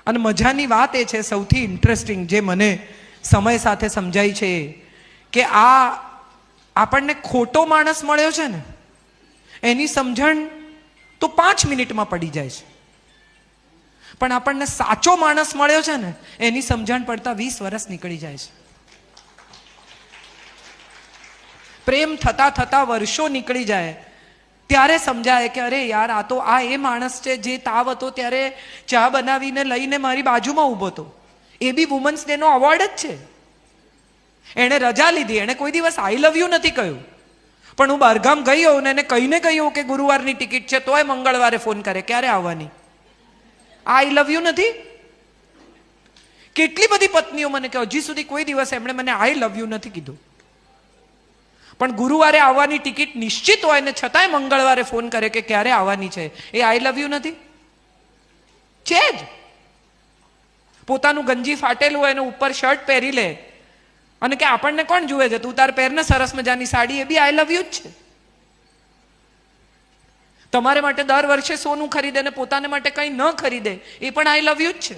અને મજાની વાત એ છે, સૌથી ઇન્ટરેસ્ટિંગ જે મને સમય સાથે સમજાય છે કે આ આપણને ખોટો માણસ મળ્યો છે ને એની સમજણ તો 5 મિનિટમાં પડી જાય છે, પણ આપણને સાચો માણસ મળ્યો છે ને એની સમજણ પડતા 20 વર્ષ નીકળી જાય છે. પ્રેમ થતા થતા વર્ષો નીકળી જાય ત્યારે સમજાય કે અરે યાર આ તો આ એ માણસ છે જે તાવ હતો ત્યારે ચા બનાવીને લઈને મારી બાજુમાં ઊભો હતો. એ બી વુમન્સ ડે નો અવોર્ડ જ છે. એણે રજા લીધી, એણે કોઈ દિવસ આઈ લવ યુ નથી કહ્યું, પણ હું બહારગામ ગઈ હોઉં ને એને કહીને કહ્યું કે ગુરુવારની ટિકિટ છે તોય મંગળવારે ફોન કરે ક્યારે આવવાની. આઈ લવ યુ નથી. કેટલી બધી પત્નીઓ મને કહે હજી સુધી કોઈ દિવસ એમણે મને આઈ લવ યુ નથી કીધું, પણ ગુરુવારે આવવાની ટિકિટ નિશ્ચિત હોય ને છતાંય મંગળવારે ફોન કરે કે ક્યારે આવવાની છે. એ આઈ લવ યુ નથી છે જ. પોતાનું ગંજી ફાટેલું હોય ને ઉપર શર્ટ પહેરી લે અને કે આપણને કોણ જુએ છે, તું તાર પહેરને સરસ મજાની સાડી, એ બી આઈ લવ યુ જ છે. તમારે માટે દર વર્ષે સોનું ખરીદે ને પોતાને માટે કંઈ ન ખરીદે એ પણ આઈ લવ યુ જ છે.